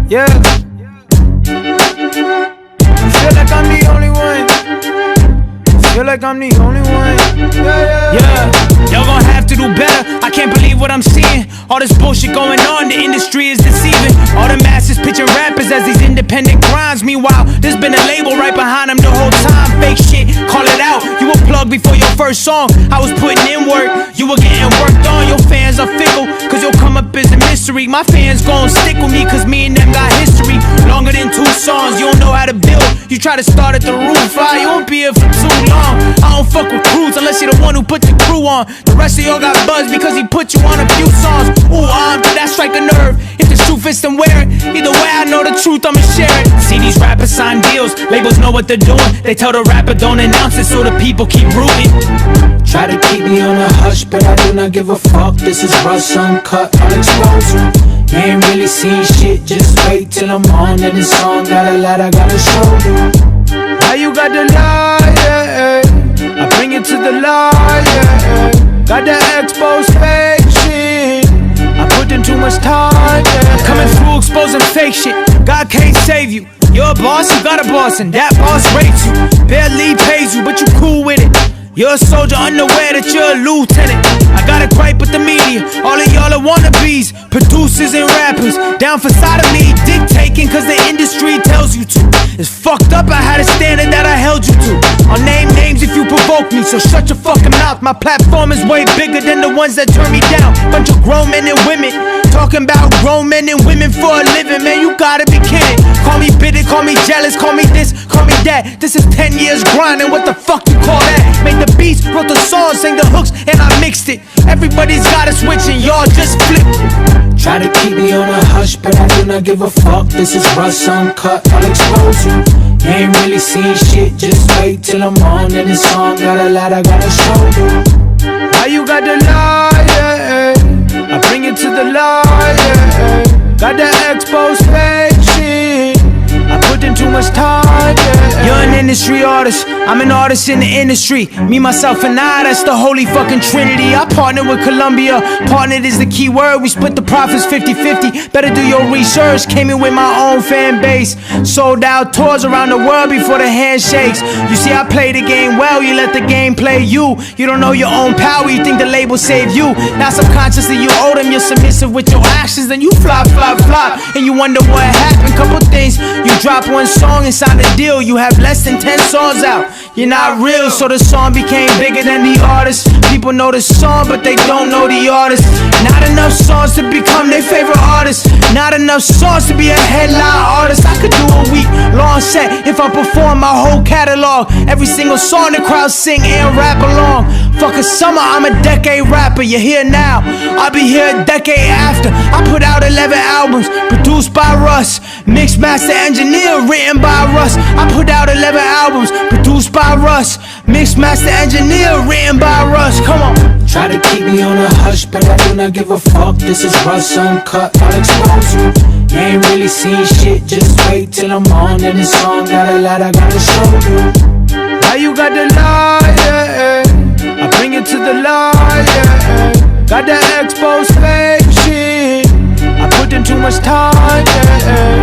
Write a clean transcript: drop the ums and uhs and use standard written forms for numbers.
Yeah. I feel like I'm the only one. Feel like I'm the only one. Yeah. Y'all gon' have to do better. I can't believe what I'm seeing. All this bullshit going on, the industry is deceiving. All the masses pitching rappers as these independent grinds. Meanwhile, there's been a label right behind them the whole time. Fake shit, call it out. You were plugged before your first song. I was putting in work, you were getting worked on. Your fans are fickle, cause you'll come up as a mystery. My fans gon' stick with me, cause me and them got history. Longer than 2 songs, you don't know how to build. You try to start at the roof, you won't be here for too long. I don't fuck with crews unless you're the one who put the crew on. The rest of y'all got buzz because he put you on a few songs. Ooh, did that strike a nerve? If the shoe fits, then wear it. Either way, I know the truth, I'ma share it. See these rappers sign deals, labels know what they're doing. They tell the rapper don't announce it so the people keep rooting. Try to keep me on a hush, but I do not give a fuck. This is Russ Uncut, I'll expose you. You ain't really seen shit, just wait till I'm on. And this song got a lot I gotta show you. Why you got the lie, yeah. I bring it to the light, yeah. Got that exposed fake shit. I put in too much time, yeah. I'm coming through exposing fake shit. God can't save you. You're a boss, you got a boss, and that boss rates you. Barely pays you, but you cool with it. You're a soldier unaware that you're a lieutenant. I got a gripe with the media. All of y'all are wannabes, producers and rappers. Down for sodomy, dick taking cause the industry tells you to. It's fucked up, I had a standard that I held you to. I'll name names if you provoke me, so shut your fucking mouth. My platform is way bigger than the ones that turn me down. Bunch of grown men and women talking about grown men and women for a living. Man, you gotta be kidding. Call me bitter, call me jealous, call me this, call me that. This is 10 years grinding, what the fuck you call that? Made the beats, wrote the songs, sang the hooks, and I mixed it. Everybody's got a switch and y'all just flipped it. Try to keep me on a hush, but I do not give a fuck. This is Russ Uncut, I'll expose you. You ain't really seen shit, just wait till I'm on. And this song got a lot I gotta show you. Why you got the lie, yeah. I bring it to the light, yeah. Got that exposed fake shit. I put in too much time, yeah. You're an industry artist, I'm an artist in the industry. Me, myself, and I, that's the holy fucking trinity. I partnered with Columbia, partnered is the key word. We split the profits 50-50, better do your research. Came in with my own fan base, sold out tours around the world before the handshakes. You see, I play the game well, you let the game play you. You don't know your own power, you think the label saved you. Now subconsciously you owe them, you're submissive with your actions. Then you flop, and you wonder what happened. Couple things, you drop one song and sign a deal. You have less than 10 songs out, you're not real. So the song became bigger than the artist. People know the song but they don't know the artist. Not enough songs to become their favorite artist. Not enough songs to be a headline artist. I could do a week-long set if I perform my whole catalog. Every single song the crowd sing and rap along. Fuck a summer, I'm a decade rapper. You're here now, I'll be here a decade after. I put out 11 albums, produced by Russ. Mixed, master, engineer, written by Russ. I put out 11 albums, produced by Russ. Mixed, master, engineer, written by Russ. Come on. Try to keep me on a hush, but I do not give a fuck. This is Russ Uncut, I'll expose you. You ain't really seen shit, just wait till I'm on. And this song got a lot I gotta show you. Why you got the lie, yeah. I bring it to the light, yeah. Got that exposed fake shit. I put in too much time, yeah.